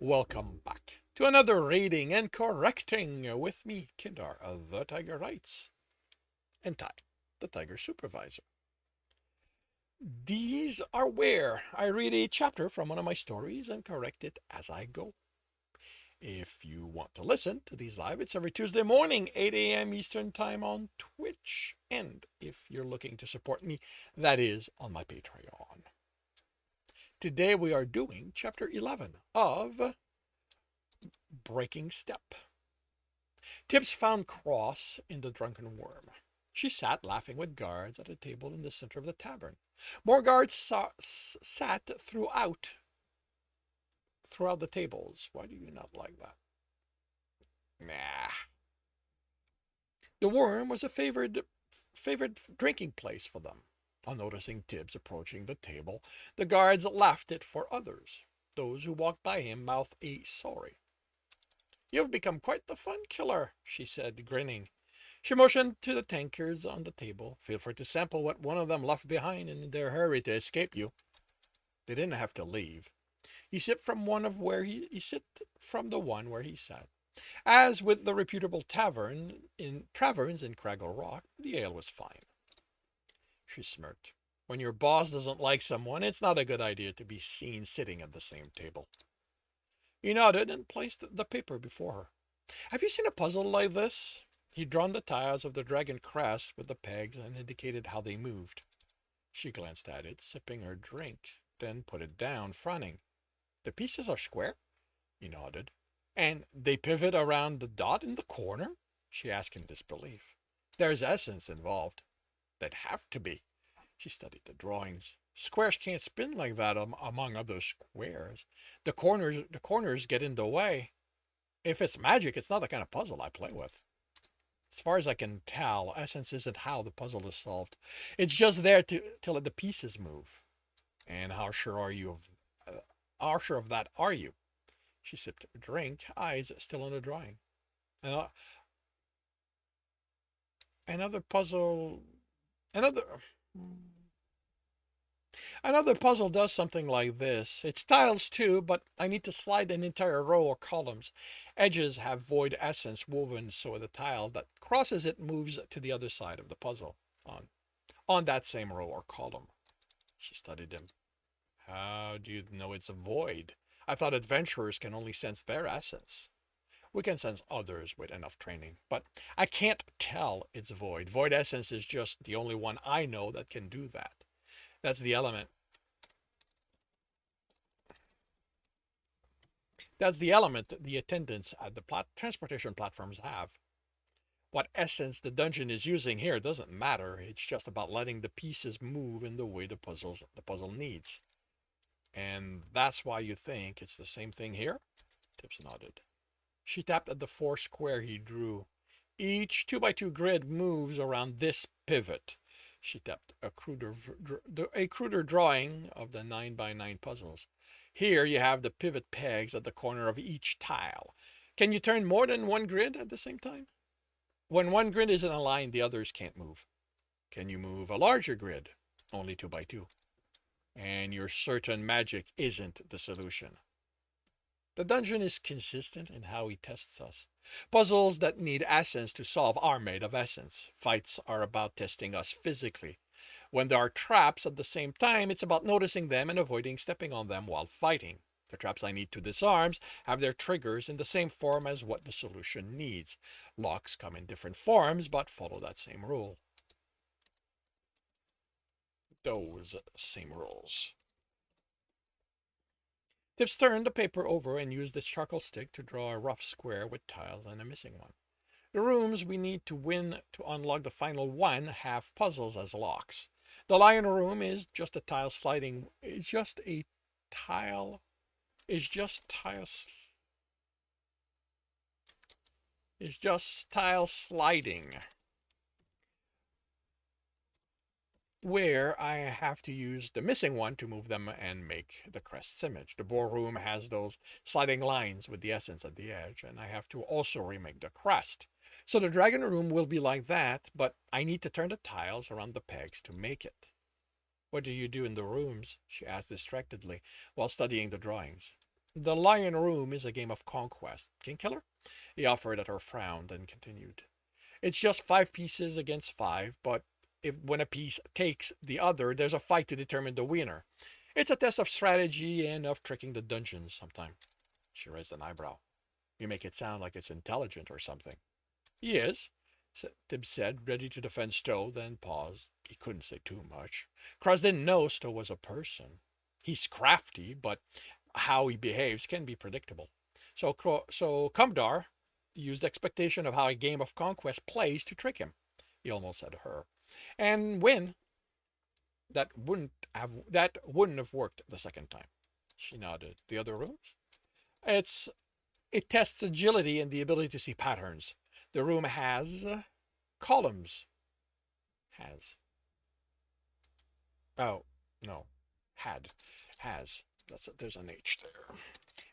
Welcome back to another reading and correcting with me, Kindar, the Tiger Writes, and Ty, the Tiger Supervisor. These are where I read a chapter from one of my stories and correct it as I go. If you want to listen to these live, it's every Tuesday morning, 8 a.m. Eastern Time on Twitch. And if you're looking to support me, that is on my Patreon. Today we are doing chapter 11 of Breaking Step. Tibs found Cross in the Drunken Worm. She sat laughing with guards at a table in the center of the tavern. More guards sat throughout the tables. Why do you not like that? Nah. The worm was a favorite drinking place for them. On noticing Tibs approaching the table, the guards left it for others. Those who walked by him mouthed a sorry. "You've become quite the fun killer," she said, grinning. She motioned to the tankards on the table. "Feel free to sample what one of them left behind in their hurry to escape you." They didn't have to leave. He sipped from the one where he sat. As with the reputable taverns in Craggle Rock, the ale was fine. She smirked. When your boss doesn't like someone, it's not a good idea to be seen sitting at the same table. He nodded and placed the paper before her. "Have you seen a puzzle like this?" He'd drawn the tiles of the dragon crest with the pegs and indicated how they moved. She glanced at it, sipping her drink, then put it down, frowning. "The pieces are square?" He nodded. "And they pivot around the dot in the corner?" she asked in disbelief. "There's essence involved." "They'd have to be." She studied the drawings. "Squares can't spin like that among other squares. The corners get in the way. If it's magic, it's not the kind of puzzle I play with." "As far as I can tell, essence isn't how the puzzle is solved. It's just there to let the pieces move." "And how sure of that are you?" She sipped her drink, eyes still on the drawing. "Uh, another puzzle, another, another puzzle does something like this. It's tiles too, but I need to slide an entire row or columns. Edges have void essence woven so the tile that crosses it moves to the other side of the puzzle on that same row or column." She studied him. "How do you know it's a void? I thought adventurers can only sense their essence." "We can sense others with enough training, but I can't tell it's void. Void essence is just the only one I know that can do that. That's the element. That's the element the attendants at the transportation platforms have. What essence the dungeon is using here doesn't matter. It's just about letting the pieces move in the way the puzzle needs." "And that's why you think it's the same thing here?" Tips nodded. She tapped at the four square he drew. "Each 2x2 grid moves around this pivot." She tapped a cruder drawing of the 9x9 puzzles. "Here you have the pivot pegs at the corner of each tile. Can you turn more than one grid at the same time?" "When one grid isn't aligned, the others can't move." "Can you move a larger grid?" "Only 2x2. "And you're certain magic isn't the solution?" "The dungeon is consistent in how he tests us. Puzzles that need essence to solve are made of essence. Fights are about testing us physically. When there are traps at the same time, it's about noticing them and avoiding stepping on them while fighting. The traps I need to disarm have their triggers in the same form as what the solution needs. Locks come in different forms, but follow that same rule." Those same rules. Tips turned the paper over and used his charcoal stick to draw a rough square with tiles and a missing one. "The rooms we need to win to unlock the final one have puzzles as locks. The lion room is just a tile sliding. Tile. Is just tile. Is just tile sliding, where I have to use the missing one to move them and make the crest's image. The boar room has those sliding lines with the essence at the edge, and I have to also remake the crest. So the dragon room will be like that, but I need to turn the tiles around the pegs to make it." "What do you do in the rooms?" she asked distractedly while studying the drawings. The lion room is a game of conquest. Kingkiller? He offered at her frown, then continued. It's just 5 pieces against 5, but if when a piece takes the other, there's a fight to determine the winner. It's a test of strategy and of tricking the dungeons sometime. She raised an eyebrow. You make it sound like it's intelligent or something. He is, Tibbs said, ready to defend Stowe, then paused. He couldn't say too much. Cross didn't know Stowe was a person. He's crafty, but how he behaves can be predictable. So Kumdar used expectation of how a game of conquest plays to trick him. He almost said her. And when that wouldn't have worked the second time. She nodded. The other rooms? It's it tests agility and the ability to see patterns. The room has columns. Has. Oh, no. Had. Has. There's an H there.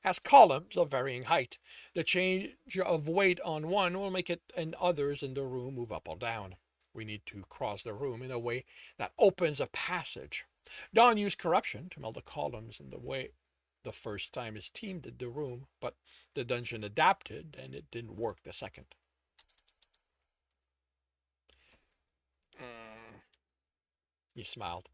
Has columns of varying height. The change of weight on one will make it and others in the room move up or down. We need to cross the room in a way that opens a passage. Don used corruption to melt the columns in the way the first time his team did the room, but the dungeon adapted and it didn't work the second. Mm. He smiled.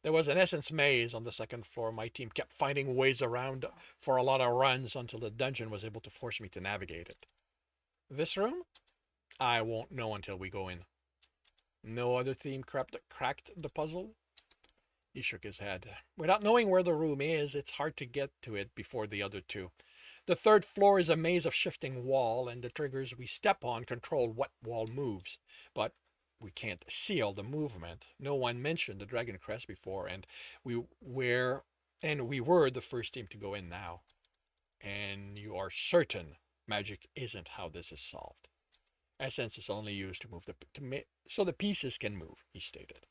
There was an essence maze on the second floor. My team kept finding ways around for a lot of runs until the dungeon was able to force me to navigate it. This room? I won't know until we go in. No other team cracked the puzzle? He shook his head. Without knowing where the room is, it's hard to get to it before the other two. The third floor is a maze of shifting wall, and the triggers we step on control what wall moves. But we can't see all the movement. No one mentioned the Dragon Crest before, and we were the first team to go in now. And you are certain magic isn't how this is solved. Essence is only used to move so the pieces can move, he stated.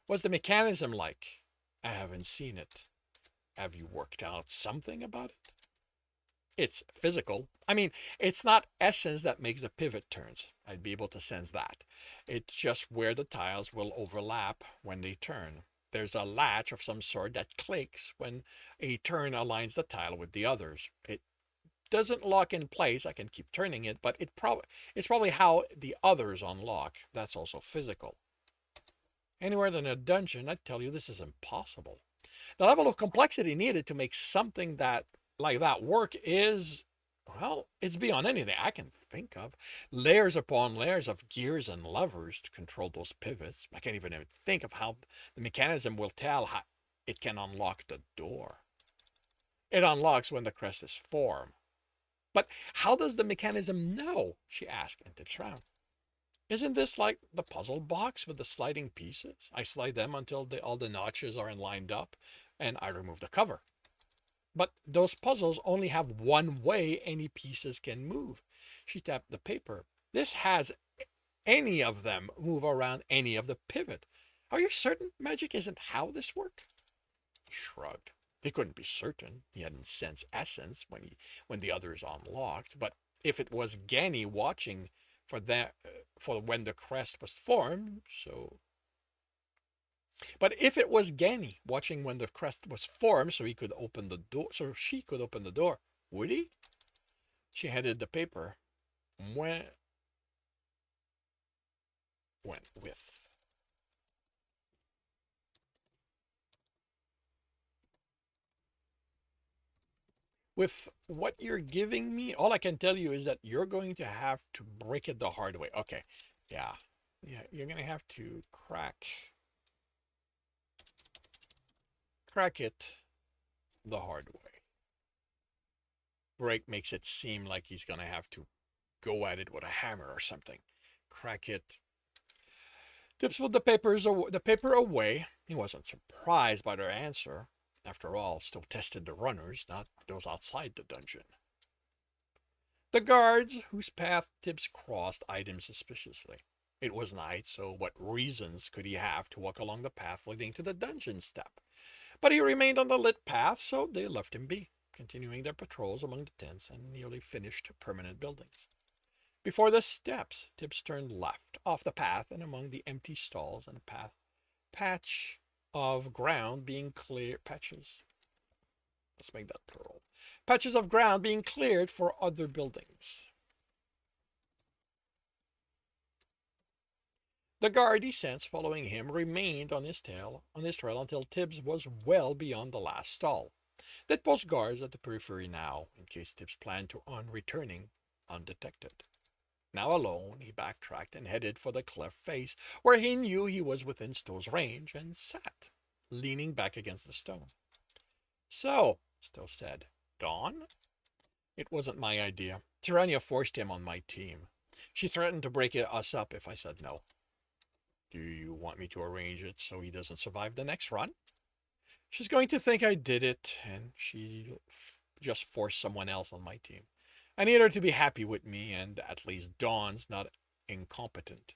What's the mechanism like? I haven't seen it. Have you worked out something about it? It's physical. I mean, it's not essence that makes the pivot turns. I'd be able to sense that. It's just where the tiles will overlap when they turn. There's a latch of some sort that clicks when a turn aligns the tile with the others. It doesn't lock in place. I can keep turning it, but it's probably how the others unlock. That's also physical. Anywhere in a dungeon, I'd tell you this is impossible. The level of complexity needed to make something that like that work is, well, it's beyond anything I can think of. Layers upon layers of gears and levers to control those pivots. I can't even think of how the mechanism will tell how it can unlock the door. It unlocks when the crest is formed. But how does the mechanism know? She asked and tips round. Isn't this like the puzzle box with the sliding pieces? I slide them until all the notches are lined up, and I remove the cover. But those puzzles only have one way any pieces can move. She tapped the paper. This has any of them move around any of the pivot. Are you certain magic isn't how this works? He shrugged. He couldn't be certain. He hadn't sensed essence when the others unlocked. But if it was Ganny watching for when the crest was formed, but if it was Ganny watching when the crest was formed so he could open the door, so she could open the door, would he? She handed the paper. Went with. With what you're giving me, all I can tell you is that you're going to have to break it the hard way. Okay. Yeah. Yeah, you're going to have to crack it the hard way. Break makes it seem like he's going to have to go at it with a hammer or something. Crack it. Tips put the paper away. He wasn't surprised by their answer. After all, still tested the runners, not those outside the dungeon. The guards, whose path Tibbs crossed, eyed him suspiciously. It was night, so what reasons could he have to walk along the path leading to the dungeon step? But he remained on the lit path, so they left him be, continuing their patrols among the tents and nearly finished permanent buildings. Before the steps, Tibbs turned left, off the path and among the empty stalls and a patch of ground being clear patches. Let's make that plural. Patches of ground being cleared for other buildings. The guard he sensed following him remained on his trail until Tibs was well beyond the last stall. They'd post guards at the periphery now, in case Tibs planned on returning undetected. Now alone, he backtracked and headed for the cliff face, where he knew he was within Stowe's range, and sat, leaning back against the stone. So, Stowe said, Dawn? It wasn't my idea. Tirania forced him on my team. She threatened to break us up if I said no. Do you want me to arrange it so he doesn't survive the next run? She's going to think I did it, and she just forced someone else on my team. I need her to be happy with me, and at least Dawn's not incompetent.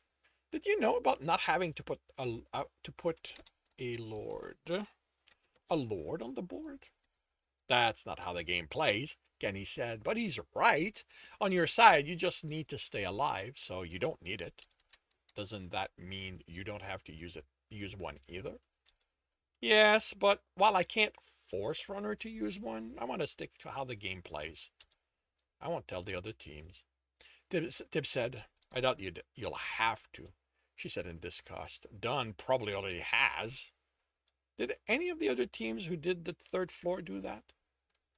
Did you know about not having to put a lord on the board? That's not how the game plays, Kenny said, but he's right. On your side, you just need to stay alive, so you don't need it. Doesn't that mean you don't have to use one either? Yes, but while I can't force Runner to use one, I want to stick to how the game plays. I won't tell the other teams. Tib said, I doubt you'll have to, she said in disgust. Dunn probably already has. Did any of the other teams who did the third floor do that?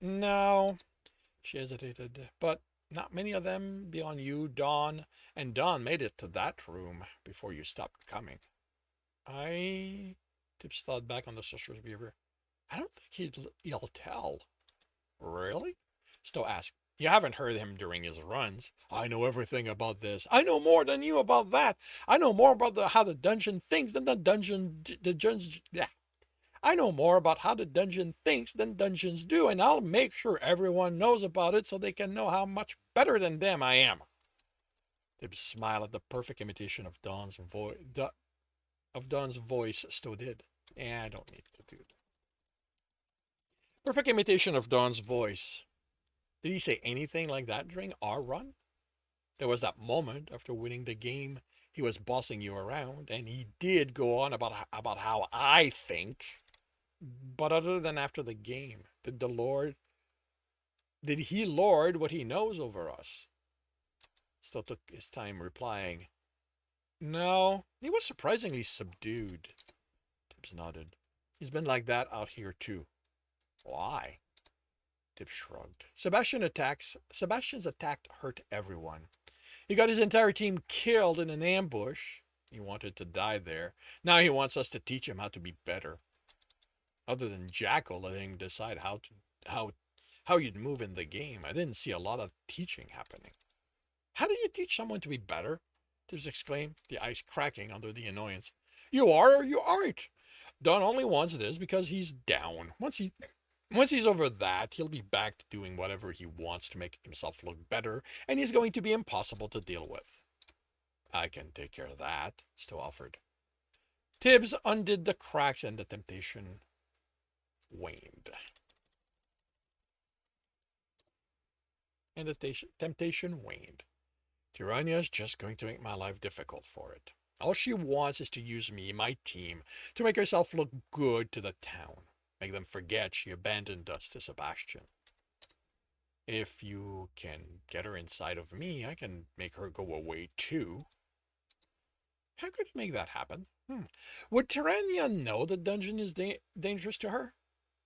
No, she hesitated, but not many of them beyond you, Dawn, and Dawn made it to that room before you stopped coming. Tips thought back on the sister's behavior. I don't think he'll tell. Really? Stowe asked. You haven't heard him during his runs. I know everything about this. I know more than you about that. I know more about how the dungeon thinks than yeah. I know more about how the dungeon thinks than dungeons do, and I'll make sure everyone knows about it so they can know how much better than them I am. Tibbs smiled at the perfect imitation of Dawn's voice Stowe did. I don't need to do that. Perfect imitation of Dawn's voice. Did he say anything like that during our run? There was that moment after winning the game, he was bossing you around, and he did go on about how I think. But other than after the game, did he lord what he knows over us? Still took his time replying. No, he was surprisingly subdued. Tibbs nodded. He's been like that out here too. Why? Tibbs shrugged. Sebastian's attack hurt everyone. He got his entire team killed in an ambush. He wanted to die there. Now he wants us to teach him how to be better. Other than Jackal letting him decide how you'd move in the game, I didn't see a lot of teaching happening. How do you teach someone to be better? Tibbs exclaimed, the ice cracking under the annoyance. You are or you aren't. Don only wants this because he's down. Once he's over that, he'll be back to doing whatever he wants to make himself look better, and he's going to be impossible to deal with. I can take care of that, Stowe offered. Tibbs undid the cracks and the temptation waned. Tirania's just going to make my life difficult for it. All she wants is to use me, my team, to make herself look good to the town. Make them forget she abandoned us to Sebastian. If you can get her inside of me, I can make her go away too. How could you make that happen? Would Tirania know the dungeon is dangerous to her?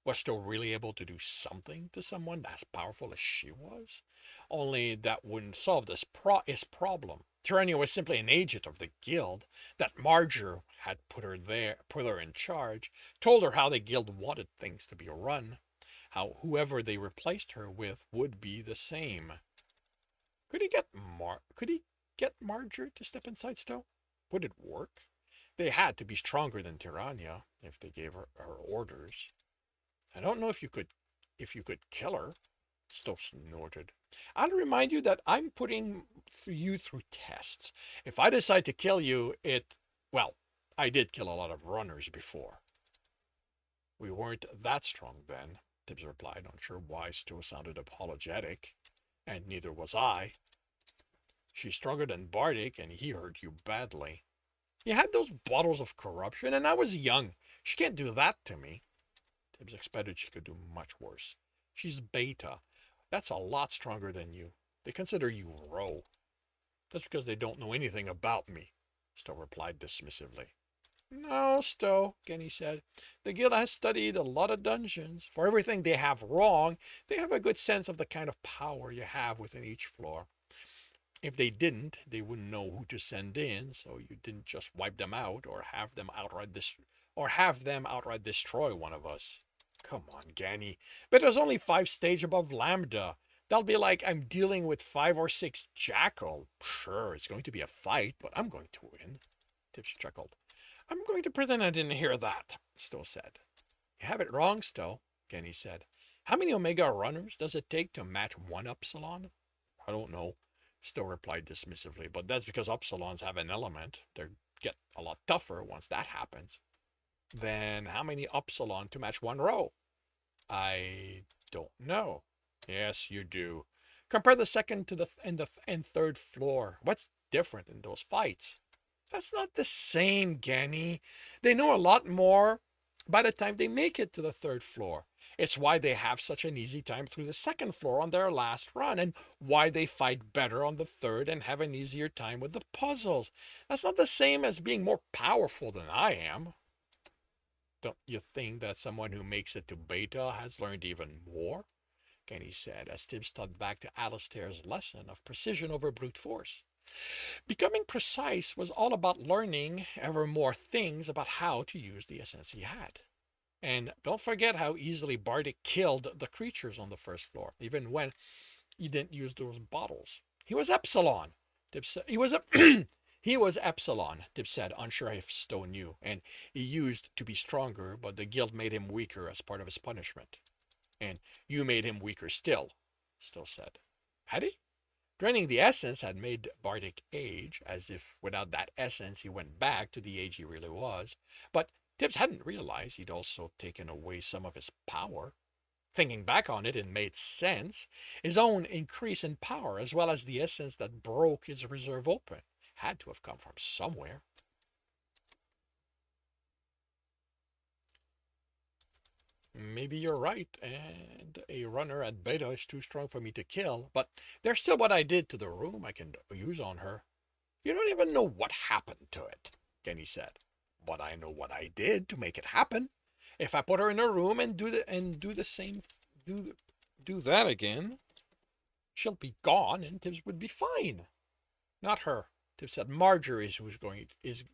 Was Stowe really able to do something to someone as powerful as she was? Only that wouldn't solve his problem. Tirania was simply an agent of the guild. That Marger had put her in charge, told her how the guild wanted things to be run, how whoever they replaced her with would be the same. Could he get Marger to step inside Stowe? Would it work? They had to be stronger than Tirania if they gave her orders. I don't know if you could kill her. Stowe snorted. I'll remind you that I'm putting you through tests. If I decide to kill you, I did kill a lot of runners before. We weren't that strong then, Tibbs replied, unsure why Stowe sounded apologetic. And neither was I. She's stronger than Bardic, and he hurt you badly. He had those bottles of corruption, and I was young. She can't do that to me. Tibbs expected she could do much worse. She's beta. That's a lot stronger than you. They consider you Rho. That's because they don't know anything about me, Stowe replied dismissively. No, Stowe, Genny said. The guild has studied a lot of dungeons. For everything they have wrong, they have a good sense of the kind of power you have within each floor. If they didn't, they wouldn't know who to send in, so you didn't just wipe them out or have them outright destroy one of us. Come on, Ganny. But there's only 5 stages above Lambda. That'll be like I'm dealing with 5 or 6 Jackal. Sure, it's going to be a fight, but I'm going to win. Tibs chuckled. I'm going to pretend I didn't hear that, Stowe said. You have it wrong, Stowe, Genny said. How many Omega runners does it take to match one Upsilon? I don't know, Stowe replied dismissively, but that's because Upsilons have an element. They get a lot tougher once that happens. Then how many Upsilon to match one Rho? I don't know. Yes, you do. Compare the second to the third floor. What's different in those fights? That's not the same, Ganny. They know a lot more by the time they make it to the third floor. It's why they have such an easy time through the second floor on their last run, and why they fight better on the third and have an easier time with the puzzles. That's not the same as being more powerful than I am. Don't you think that someone who makes it to beta has learned even more? Kenny said, as Tibs thought back to Alistair's lesson of precision over brute force. Becoming precise was all about learning ever more things about how to use the essence he had. And don't forget how easily Bardic killed the creatures on the first floor, even when he didn't use those bottles. He was Epsilon. Tibs said, he was Epsilon, Tibs said, unsure if Stowe knew, and he used to be stronger, but the guild made him weaker as part of his punishment. And you made him weaker still, Stowe said. Had he? Draining the essence had made Bardic age, as if without that essence he went back to the age he really was. But Tibs hadn't realized he'd also taken away some of his power. Thinking back on it, it made sense. His own increase in power, as well as the essence that broke his reserve open, had to have come from somewhere. Maybe you're right, and a runner at beta is too strong for me to kill, but there's still what I did to the room I can use on her. You don't even know what happened to it, Kenny said. But I know what I did to make it happen. If I put her in a room and do that again, she'll be gone and Tibs would be fine. Not her. Tibs said Marger is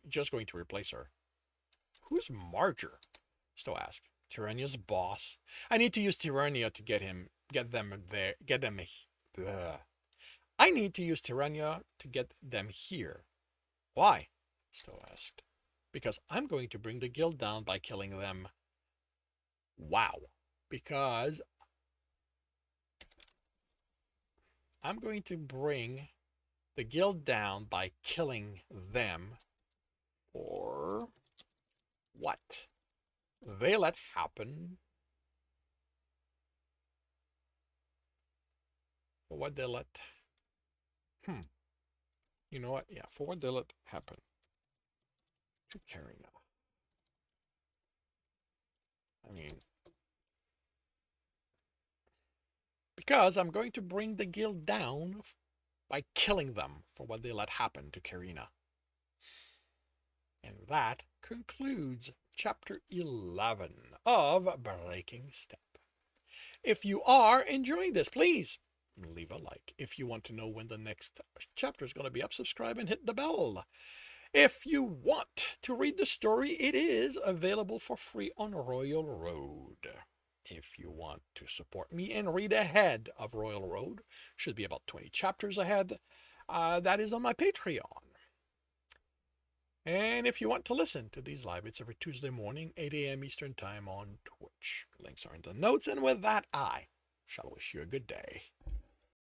just going to replace her. Who's Marger? Stowe asked. Tyrannia's boss. I need to use Tyrannia to get them there. I need to use Tyrannia to get them here. Why? Stowe asked. Because I'm going to bring the guild down by killing them. Wow. Because I'm going to bring the guild down by killing them. Or what? They let happen. For what they let. You know what? Yeah, for what they let happen. To Karina. I mean, because I'm going to bring the guild down by killing them for what they let happen to Karina. And that concludes Chapter 11 of Breaking Step. If you are enjoying this, please leave a like. If you want to know when the next chapter is going to be up, subscribe and hit the bell. If you want to read the story, it is available for free on Royal Road. If you want to support me and read ahead of Royal Road, should be about 20 chapters ahead, that is on my Patreon. And if you want to listen to these live, it's every Tuesday morning, 8 a.m. Eastern Time on Twitch. Links are in the notes, and with that, I shall wish you a good day.